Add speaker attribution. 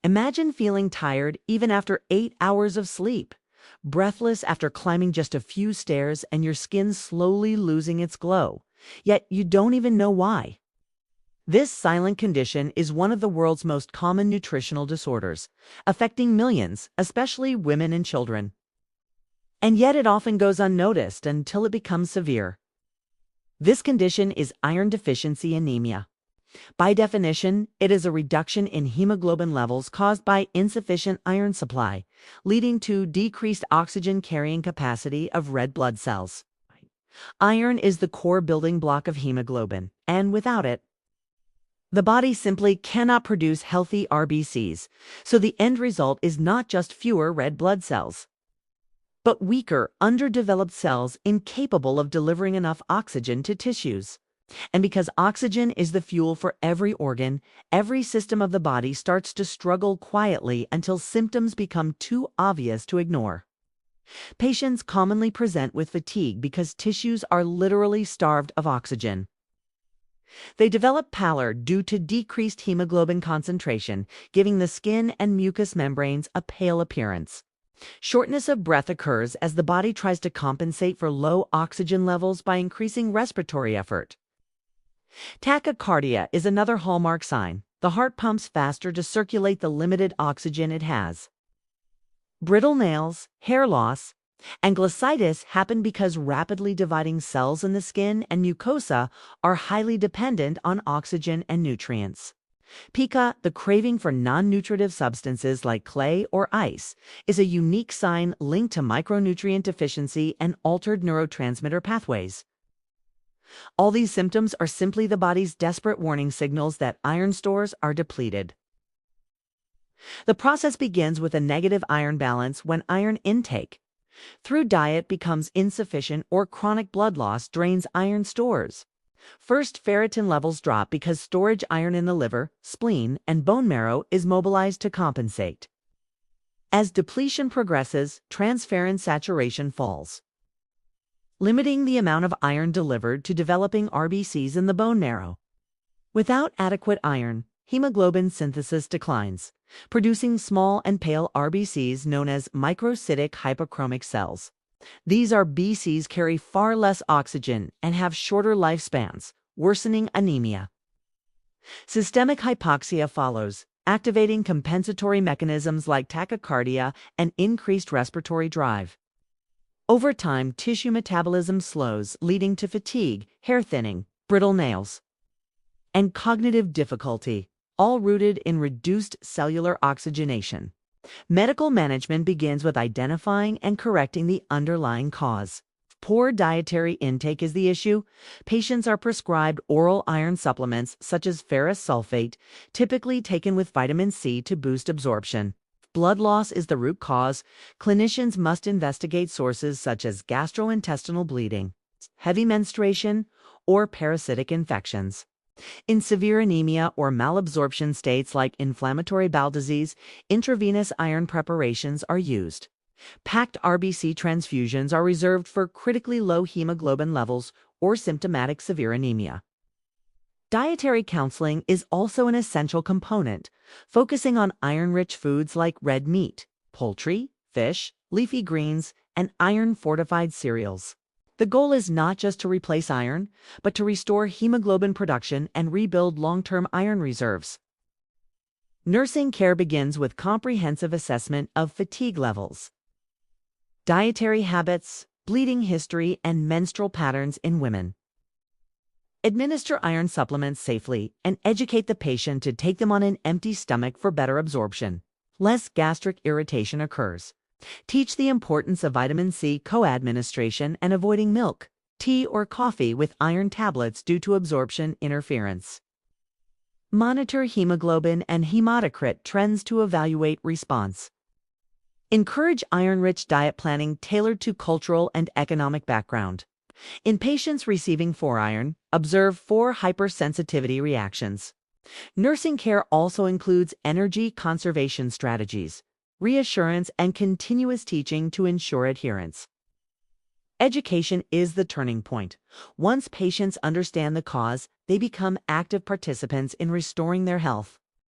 Speaker 1: Imagine feeling tired even after 8 hours of sleep, breathless after climbing just a few stairs and your skin slowly losing its glow, yet you don't even know why. This silent condition is one of the world's most common nutritional disorders, affecting millions, especially women and children. And yet it often goes unnoticed until it becomes severe. This condition is iron deficiency anemia. By definition, it is a reduction in hemoglobin levels caused by insufficient iron supply, leading to decreased oxygen carrying capacity of red blood cells. Iron is the core building block of hemoglobin, and without it, the body simply cannot produce healthy RBCs, so the end result is not just fewer red blood cells, but weaker, underdeveloped cells incapable of delivering enough oxygen to tissues. And because oxygen is the fuel for every organ, every system of the body starts to struggle quietly until symptoms become too obvious to ignore. Patients commonly present with fatigue because tissues are literally starved of oxygen. They develop pallor due to decreased hemoglobin concentration, giving the skin and mucous membranes a pale appearance. Shortness of breath occurs as the body tries to compensate for low oxygen levels by increasing respiratory effort. Tachycardia is another hallmark sign. The heart pumps faster to circulate the limited oxygen it has. Brittle nails, hair loss, and glossitis happen because rapidly dividing cells in the skin and mucosa are highly dependent on oxygen and nutrients. Pica, the craving for non-nutritive substances like clay or ice, is a unique sign linked to micronutrient deficiency and altered neurotransmitter pathways. All these symptoms are simply the body's desperate warning signals that iron stores are depleted. The process begins with a negative iron balance when iron intake through diet becomes insufficient or chronic blood loss drains iron stores. First, ferritin levels drop because storage iron in the liver, spleen, and bone marrow is mobilized to compensate. As depletion progresses, transferrin saturation falls, limiting the amount of iron delivered to developing RBCs in the bone marrow. Without adequate iron, hemoglobin synthesis declines, producing small and pale RBCs known as microcytic hypochromic cells. These RBCs carry far less oxygen and have shorter lifespans, worsening anemia. Systemic hypoxia follows, activating compensatory mechanisms like tachycardia and increased respiratory drive. Over time, tissue metabolism slows, leading to fatigue, hair thinning, brittle nails, and cognitive difficulty, all rooted in reduced cellular oxygenation. Medical management begins with identifying and correcting the underlying cause. If poor dietary intake is the issue, patients are prescribed oral iron supplements such as ferrous sulfate, typically taken with vitamin C to boost absorption. If blood loss is the root cause, clinicians must investigate sources such as gastrointestinal bleeding, heavy menstruation, or parasitic infections. In severe anemia or malabsorption states like inflammatory bowel disease, intravenous iron preparations are used. Packed RBC transfusions are reserved for critically low hemoglobin levels or symptomatic severe anemia. Dietary counseling is also an essential component, focusing on iron-rich foods like red meat, poultry, fish, leafy greens, and iron-fortified cereals. The goal is not just to replace iron, but to restore hemoglobin production and rebuild long-term iron reserves. Nursing care begins with comprehensive assessment of fatigue levels, dietary habits, bleeding history, and menstrual patterns in women. Administer iron supplements safely and educate the patient to take them on an empty stomach for better absorption. Less gastric irritation occurs. Teach the importance of vitamin C co-administration and avoiding milk, tea, or coffee with iron tablets due to absorption interference. Monitor hemoglobin and hematocrit trends to evaluate response. Encourage iron-rich diet planning tailored to cultural and economic background. In patients receiving 4-iron, observe 4 hypersensitivity reactions. Nursing care also includes energy conservation strategies, reassurance, and continuous teaching to ensure adherence. Education is the turning point. Once patients understand the cause, they become active participants in restoring their health.